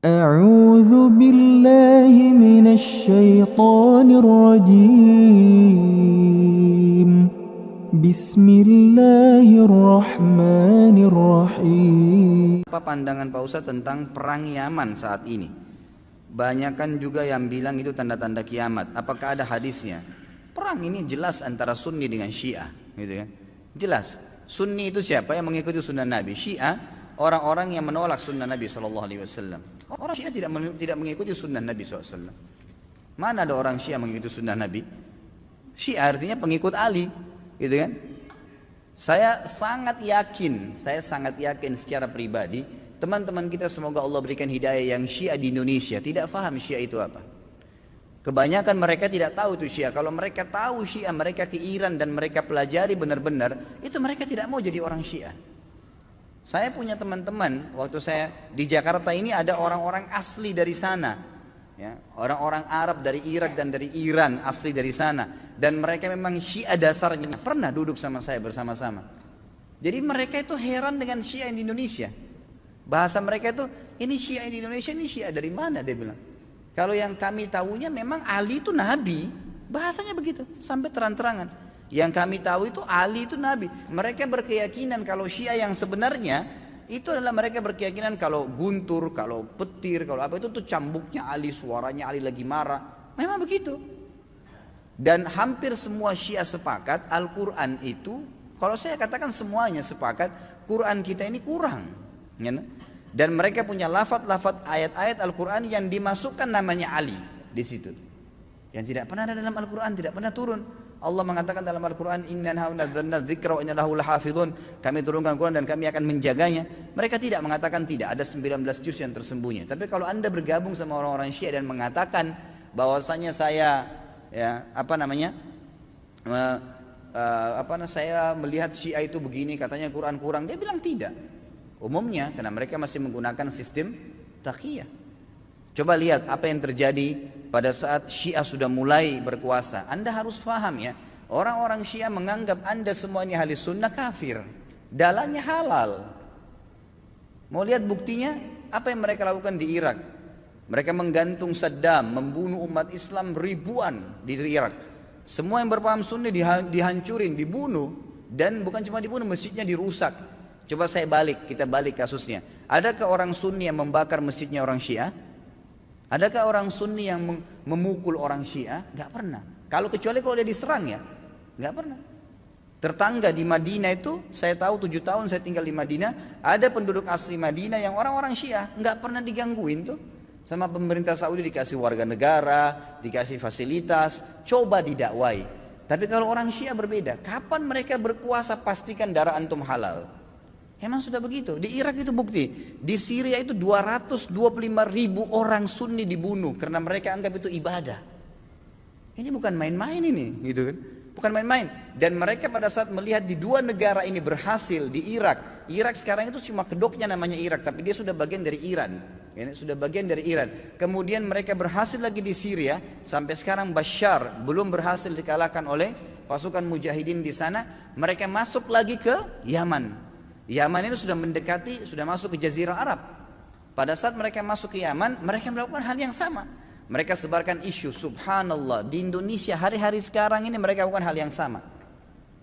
أعوذ بالله من الشيطان الرجيم بسم الله الرحمن الرحيم. Apa pandangan Pak Ustadz tentang perang Yaman saat ini? Banyakan juga yang bilang itu tanda-tanda kiamat. Apakah ada hadisnya? Perang ini jelas antara Sunni dengan Syiah, gitu kan? Jelas. Sunni itu siapa? Yang mengikuti sunnah Nabi. Syiah orang-orang yang menolak sunnah Nabi SAW. Orang Syiah tidak mengikuti sunnah Nabi SAW. Mana ada orang Syiah mengikuti sunnah Nabi? Syiah artinya pengikut Ali, gitu kan? Saya sangat yakin secara pribadi, teman-teman kita semoga Allah berikan hidayah yang Syiah di Indonesia tidak faham Syiah itu apa. Kebanyakan mereka tidak tahu itu Syiah. Kalau mereka tahu Syiah, mereka ke Iran dan mereka pelajari benar-benar, itu mereka tidak mau jadi orang Syiah. Saya punya teman-teman, waktu saya di Jakarta ini ada orang-orang asli dari sana, ya, orang-orang Arab dari Irak dan dari Iran asli dari sana, dan mereka memang Syiah dasarnya, pernah duduk sama saya bersama-sama. Jadi mereka itu heran dengan Syiah di Indonesia. Bahasa mereka itu, ini Syiah di Indonesia, ini Syiah dari mana, dia bilang. Kalau yang kami tahunya memang Ali itu Nabi, bahasanya begitu sampai terang-terangan. Yang kami tahu itu Ali itu Nabi. Mereka berkeyakinan kalau Syiah yang sebenarnya itu adalah mereka berkeyakinan kalau guntur, kalau petir, kalau apa itu tuh cambuknya Ali, suaranya Ali lagi marah. Memang begitu. Dan hampir semua Syiah sepakat Al-Quran itu, kalau saya katakan semuanya sepakat, Quran kita ini kurang. Dan mereka punya lafaz-lafaz ayat-ayat Al-Quran yang dimasukkan namanya Ali di situ. Yang tidak pernah ada dalam Al-Quran, tidak pernah turun. Allah mengatakan dalam Al-Quran, Inna nazzalna dzikra wa inna lahu lahafidhun. Kami turunkan Quran dan kami akan menjaganya. Mereka tidak mengatakan tidak ada 19 juz yang tersembunyi. Tapi kalau Anda bergabung sama orang-orang Syiah dan mengatakan bahwasanya saya saya melihat Syiah itu begini, katanya Quran kurang, dia bilang tidak. Umumnya karena mereka masih menggunakan sistem taqiyah. Coba lihat apa yang terjadi pada saat Syiah sudah mulai berkuasa. Anda harus paham ya, orang-orang Syiah menganggap Anda semua ini ahli sunnah kafir, dalahnya halal. Mau lihat buktinya? Apa yang mereka lakukan di Irak? Mereka menggantung Saddam, membunuh umat Islam ribuan di Irak. Semua yang berpaham Sunni dihancurin, dibunuh, dan bukan cuma dibunuh, masjidnya dirusak. Coba kita balik kasusnya. Adakah orang Sunni yang membakar masjidnya orang Syiah? Adakah orang Sunni yang memukul orang Syiah? Gak pernah. Kecuali kalau dia diserang ya, gak pernah. Tetangga di Madinah itu, saya tahu 7 tahun saya tinggal di Madinah, ada penduduk asli Madinah yang orang-orang Syiah, gak pernah digangguin tuh. Sama pemerintah Saudi dikasih warga negara, dikasih fasilitas, coba didakwai. Tapi kalau orang Syiah berbeda, kapan mereka berkuasa pastikan darah antum halal. Emang sudah begitu. Di Irak itu bukti. Di Syria itu 225.000 orang Sunni dibunuh karena mereka anggap itu ibadah. Ini bukan main-main ini, gitu kan? Bukan main-main. Dan mereka pada saat melihat di dua negara ini berhasil di Irak. Irak sekarang itu cuma kedoknya namanya Irak, tapi dia sudah bagian dari Iran. Ini sudah bagian dari Iran. Kemudian mereka berhasil lagi di Syria. Sampai sekarang Bashar belum berhasil dikalahkan oleh pasukan mujahidin di sana. Mereka masuk lagi ke Yaman. Yaman ini sudah mendekati, sudah masuk ke Jazirah Arab. Pada saat mereka masuk ke Yaman, mereka melakukan hal yang sama. Mereka sebarkan isu, subhanallah, di Indonesia hari-hari sekarang ini mereka lakukan hal yang sama.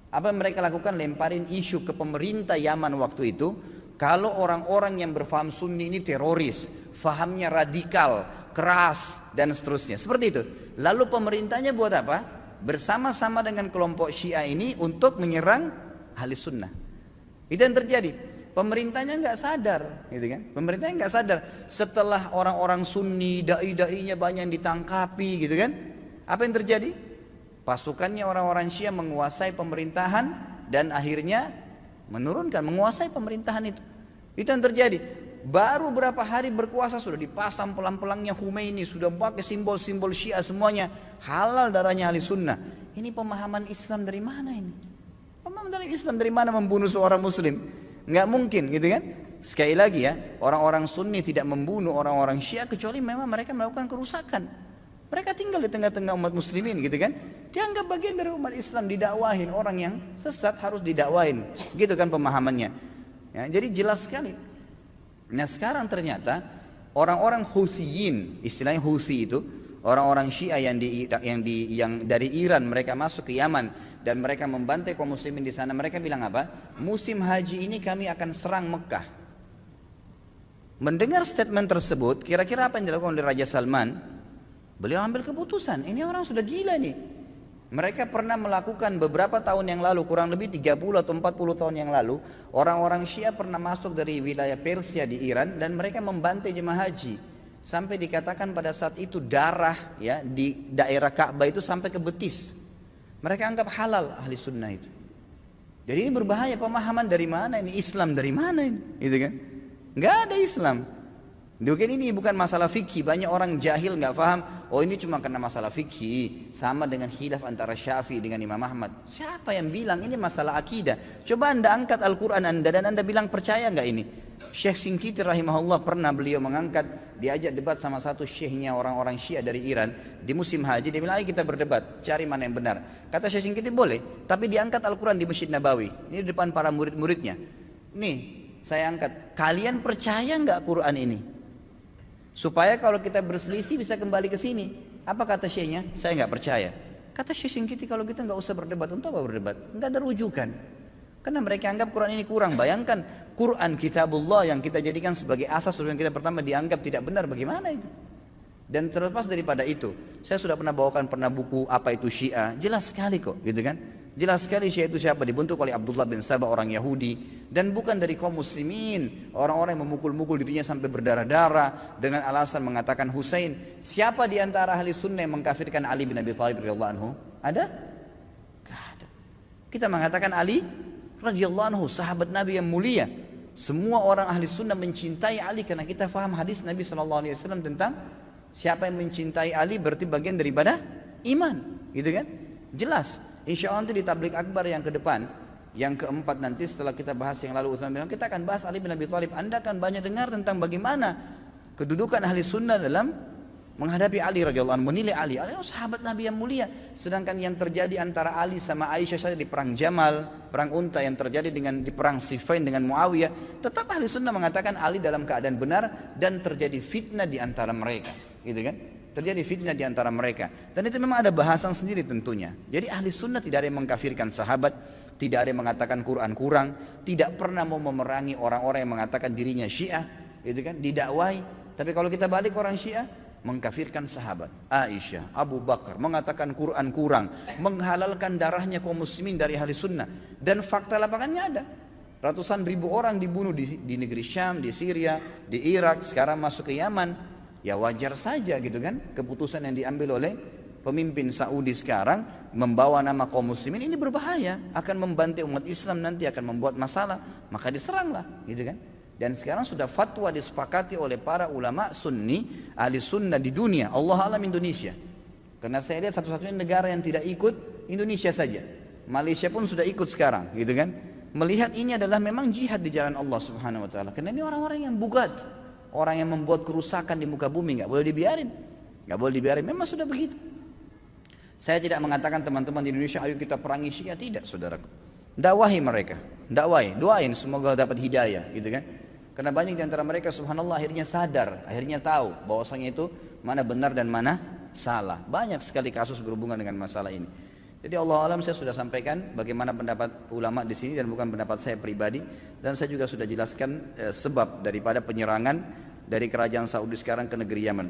Apa yang mereka lakukan? Lemparin isu ke pemerintah Yaman waktu itu, kalau orang-orang yang berfaham Sunni ini teroris, fahamnya radikal, keras, dan seterusnya. Seperti itu. Lalu pemerintahnya buat apa? Bersama-sama dengan kelompok Syiah ini untuk menyerang ahli sunnah. Itu yang terjadi. Pemerintahnya nggak sadar, gitu kan? Pemerintahnya nggak sadar. Setelah orang-orang Sunni, dai-dainya banyak yang ditangkapi, gitu kan? Apa yang terjadi? Pasukannya orang-orang Syiah menguasai pemerintahan dan akhirnya menguasai pemerintahan itu. Itu yang terjadi. Baru berapa hari berkuasa sudah dipasang pelang-pelangnya Khomeini, sudah pakai simbol-simbol Syiah semuanya, halal darahnya ahli sunnah. Ini pemahaman Islam dari mana ini? Pemahaman dari Islam dari mana membunuh seorang muslim? Nggak mungkin, gitu kan? Sekali lagi ya, orang-orang Sunni tidak membunuh orang-orang Syiah kecuali memang mereka melakukan kerusakan. Mereka tinggal di tengah-tengah umat muslimin, gitu kan? Dianggap bagian dari umat Islam, didakwahin. Orang yang sesat harus didakwahin, gitu kan pemahamannya. Ya, jadi jelas sekali. Nah sekarang ternyata orang-orang Huthiyin, istilahnya Huthi itu, orang-orang Syiah yang dari Iran mereka masuk ke Yaman dan mereka membantai kaum muslimin di sana. Mereka bilang apa? Musim haji ini kami akan serang Mekah. Mendengar statement tersebut, kira-kira apa yang dilakukan oleh Raja Salman? Beliau ambil keputusan, ini orang sudah gila nih. Mereka pernah melakukan beberapa tahun yang lalu, kurang lebih 30 atau 40 tahun yang lalu, orang-orang Syiah pernah masuk dari wilayah Persia di Iran dan mereka membantai jemaah haji. Sampai dikatakan pada saat itu darah ya di daerah Ka'bah itu sampai ke betis. Mereka anggap halal ahli sunnah itu. Jadi ini berbahaya, pemahaman dari mana ini? Islam dari mana ini? Gitu kan? Nggak ada Islam. Mungkin ini bukan masalah fikih. Banyak orang jahil nggak paham. Oh ini cuma karena masalah fikih. Sama dengan khilaf antara Syafi'i dengan Imam Ahmad. Siapa yang bilang ini masalah akidah? Coba anda angkat Al-Quran anda dan anda bilang percaya nggak ini? Syekh Shinqiti rahimahullah pernah beliau mengangkat, diajak debat sama satu syekhnya orang-orang Syiah dari Iran di musim haji. Dia bilang ayo kita berdebat, cari mana yang benar. Kata Syekh Shinqiti boleh, tapi diangkat Al-Quran di Masjid Nabawi. Ini di depan para murid-muridnya. Nih saya angkat, kalian percaya nggak Quran ini? Supaya kalau kita berselisih bisa kembali ke sini. Apa kata syekhnya? Saya nggak percaya. Kata Syekh Shinqiti kalau kita nggak usah berdebat. Untuk apa berdebat? Nggak ada rujukan. Karena mereka anggap Quran ini kurang. Bayangkan Quran kitabullah yang kita jadikan sebagai asas yang kita pertama dianggap tidak benar, bagaimana itu? Dan terlepas daripada itu, saya sudah pernah bawakan buku apa itu Syiah, jelas sekali kok, gitu kan? Jelas sekali Syiah itu siapa, dibentuk oleh Abdullah bin Sabah orang Yahudi dan bukan dari kaum muslimin, orang-orang yang memukul-mukul dirinya sampai berdarah-darah dengan alasan mengatakan Husain. Siapa di antara ahli sunnah yang mengkafirkan Ali bin Abi Thalib radhiyallahu anhu? Ada? Gak ada. Kita mengatakan Ali radhiyallahu anhu sahabat Nabi yang mulia. Semua orang ahli sunnah mencintai Ali karena kita faham hadis Nabi SAW tentang siapa yang mencintai Ali berarti bagian daripada iman, gitu kan? Jelas. Insya Allah nanti di tablik akbar yang ke depan, yang keempat nanti setelah kita bahas yang lalu Utsman bilang kita akan bahas Ali bin Abi Thalib. Anda akan banyak dengar tentang bagaimana kedudukan ahli sunnah dalam menghadapi Ali radhiyallahu anhu, menilai Ali. Ali sahabat Nabi yang mulia. Sedangkan yang terjadi antara Ali sama Aisyah saja di perang Jamal, perang Unta yang terjadi di perang Siffin dengan Muawiyah, tetap ahli sunnah mengatakan Ali dalam keadaan benar dan terjadi fitnah di antara mereka, gitu kan? Terjadi fitnah di antara mereka. Dan itu memang ada bahasan sendiri tentunya. Jadi ahli sunnah tidak ada yang mengkafirkan sahabat, tidak ada yang mengatakan Quran kurang, tidak pernah mau memerangi orang-orang yang mengatakan dirinya Syiah, gitu kan? Didakwai. Tapi kalau kita balik orang Syiah, mengkafirkan sahabat Aisyah, Abu Bakar, mengatakan Quran kurang, menghalalkan darahnya kaum muslimin dari ahli sunnah. Dan fakta lapangannya ada. Ratusan ribu orang dibunuh di negeri Syam, di Syria, di Irak, sekarang masuk ke Yaman. Ya wajar saja gitu kan, keputusan yang diambil oleh pemimpin Saudi sekarang membawa nama kaum muslimin ini berbahaya, akan membantai umat Islam, nanti akan membuat masalah, maka diseranglah gitu kan. Dan sekarang sudah fatwa disepakati oleh para ulama sunni, ahli sunnah di dunia, Allah alam Indonesia. Karena saya lihat satu-satunya negara yang tidak ikut Indonesia saja. Malaysia pun sudah ikut sekarang gitu kan. Melihat ini adalah memang jihad di jalan Allah Subhanahu wa taala. Karena ini orang-orang yang bugat, orang yang membuat kerusakan di muka bumi, nggak boleh dibiarin. Nggak boleh dibiarin, memang sudah begitu. Saya tidak mengatakan teman-teman di Indonesia ayo kita perangi Syiah, tidak saudaraku. Dakwahi mereka, dakwai, doain semoga dapat hidayah gitu kan. Karena banyak di antara mereka subhanallah akhirnya sadar, akhirnya tahu bahwasanya itu mana benar dan mana salah. Banyak sekali kasus berhubungan dengan masalah ini. Jadi Allah alam saya sudah sampaikan bagaimana pendapat ulama di sini dan bukan pendapat saya pribadi, dan saya juga sudah jelaskan sebab daripada penyerangan dari kerajaan Saudi sekarang ke negeri Yaman.